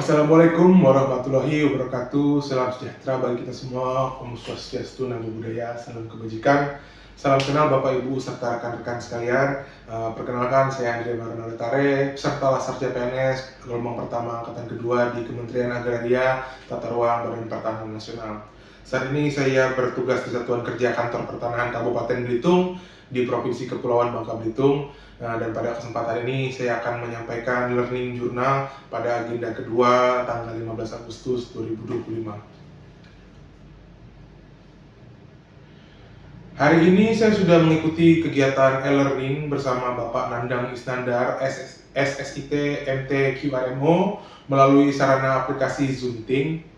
Assalamualaikum warahmatullahi wabarakatuh. Salam sejahtera bagi kita semua. Om Swastiastu, Namo Buddhaya, salam kebajikan. Salam kenal Bapak Ibu serta rekan-rekan sekalian. Perkenalkan, saya Andre Maranatare, peserta Lasarja PNS gelombang pertama angkatan kedua di Kementerian Agraria, Tata Ruang, Badan Pertanahan Nasional. Saat ini saya bertugas di Satuan Kerja Kantor Pertanahan Kabupaten Belitung di Provinsi Kepulauan Bangka Belitung. Dan pada kesempatan ini saya akan menyampaikan learning journal pada agenda kedua tanggal 15 Agustus 2025. Hari ini saya sudah mengikuti kegiatan e-learning bersama Bapak Nandang Isnandar, SSIT MT QRMO melalui sarana aplikasi Zoom Meeting.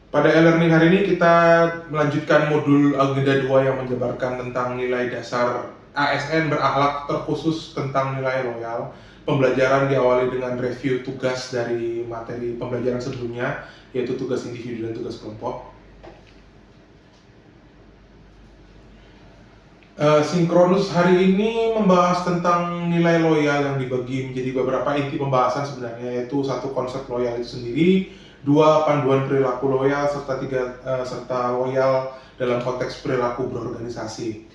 Pada e-learning hari ini kita melanjutkan modul agenda 2 yang menjabarkan tentang nilai dasar ASN berakhlak terkhusus tentang nilai loyal. Pembelajaran diawali dengan review tugas dari materi pembelajaran sebelumnya, yaitu tugas individu dan tugas kelompok. Sinkronus hari ini membahas tentang nilai loyal yang dibagi menjadi beberapa inti pembahasan sebenarnya, yaitu satu, konsep loyal itu sendiri, 2, panduan perilaku loyal, serta 3, serta loyal dalam konteks perilaku berorganisasi.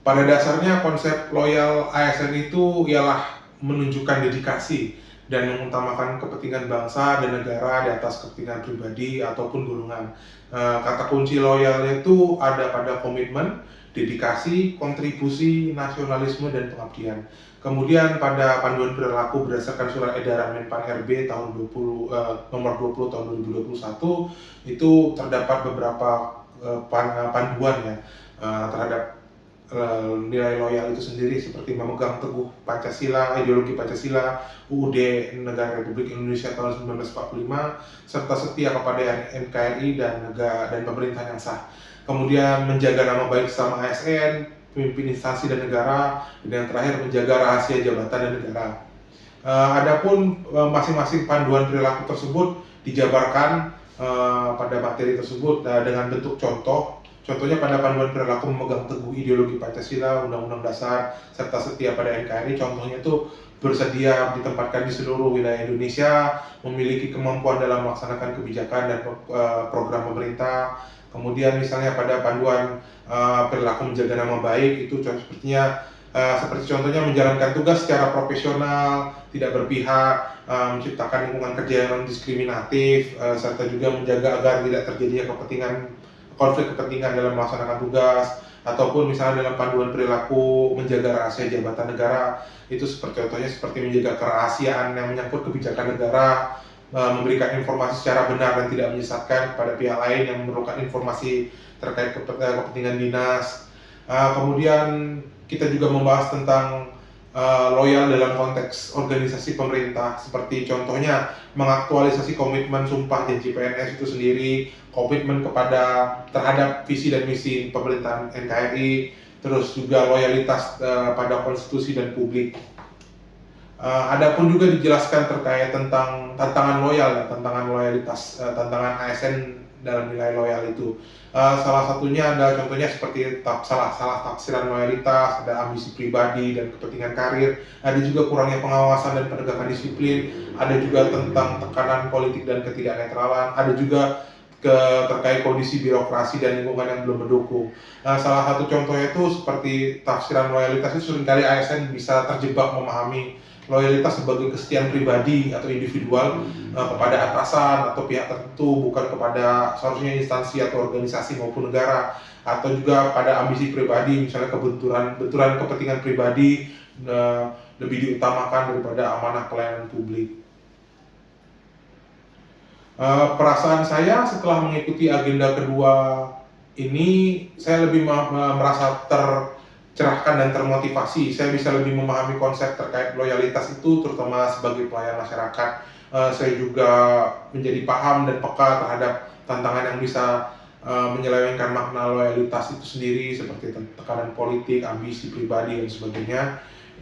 Pada dasarnya konsep loyal ASN itu ialah menunjukkan dedikasi dan mengutamakan kepentingan bangsa dan negara di atas kepentingan pribadi ataupun golongan. Kata kunci loyal itu ada pada komitmen, dedikasi, kontribusi, nasionalisme, dan pengabdian. Kemudian pada panduan perilaku berdasarkan surat edaran Menpan RB tahun nomor 20 tahun 2021 itu terdapat beberapa panduan ya terhadap nilai loyal itu sendiri, seperti memegang teguh Pancasila, ideologi Pancasila, UUD Negara Republik Indonesia tahun 1945, serta setia kepada NKRI dan pemerintah yang sah. Kemudian menjaga nama baik sesama ASN, pemimpin instansi dan negara, dan yang terakhir menjaga rahasia jabatan dan negara. Adapun masing-masing panduan perilaku tersebut dijabarkan pada materi tersebut dengan bentuk contoh. Contohnya pada panduan perilaku memegang teguh ideologi Pancasila, Undang-Undang Dasar, serta setia pada NKRI. Contohnya itu bersedia ditempatkan di seluruh wilayah Indonesia, memiliki kemampuan dalam melaksanakan kebijakan dan program pemerintah. Kemudian misalnya pada panduan perilaku menjaga nama baik itu sepertinya seperti contohnya menjalankan tugas secara profesional, tidak berpihak, menciptakan lingkungan kerja yang diskriminatif, serta juga menjaga agar tidak terjadinya konflik kepentingan dalam melaksanakan tugas, ataupun misalnya dalam panduan perilaku menjaga rahasia jabatan negara itu contohnya seperti menjaga kerahasiaan yang menyangkut kebijakan negara, memberikan informasi secara benar dan tidak menyesatkan kepada pihak lain yang memerlukan informasi terkait kepentingan dinas. Kemudian kita juga membahas tentang loyal dalam konteks organisasi pemerintah, seperti contohnya mengaktualisasi komitmen sumpah janji PNS itu sendiri, komitmen terhadap visi dan misi pemerintahan NKRI, terus juga loyalitas pada konstitusi dan publik. Adapun juga dijelaskan terkait tentang tantangan loyal, tantangan loyalitas, tantangan ASN dalam nilai loyal itu. Salah satunya adalah contohnya seperti salah tafsiran loyalitas, ada ambisi pribadi dan kepentingan karir, ada juga kurangnya pengawasan dan penegakan disiplin, ada juga tentang tekanan politik dan ketidaknetralan, ada juga terkait kondisi birokrasi dan lingkungan yang belum mendukung. Salah satu contohnya itu seperti tafsiran loyalitas itu seringkali ASN bisa terjebak memahami loyalitas sebagai kesetiaan pribadi atau individual kepada atasan atau pihak tertentu, bukan kepada seharusnya instansi atau organisasi maupun negara, atau juga pada ambisi pribadi, misalnya benturan kepentingan pribadi lebih diutamakan daripada amanah pelayanan publik. Perasaan saya setelah mengikuti agenda kedua ini, saya lebih merasa tercerahkan dan termotivasi. Saya bisa lebih memahami konsep terkait loyalitas itu, terutama sebagai pelayan masyarakat. Saya juga menjadi paham dan peka terhadap tantangan yang bisa menyelewengkan makna loyalitas itu sendiri, seperti tekanan politik, ambisi pribadi, dan sebagainya.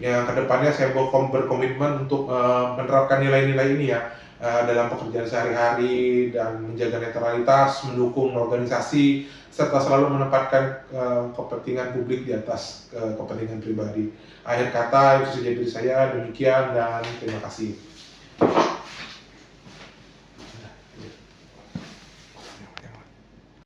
Ya, kedepannya saya berkomitmen untuk menerapkan nilai-nilai ini ya dalam pekerjaan sehari-hari dan menjaga netralitas, mendukung organisasi, serta selalu menempatkan kepentingan publik di atas kepentingan pribadi. Akhir kata itu saja dari saya, demikian dan terima kasih.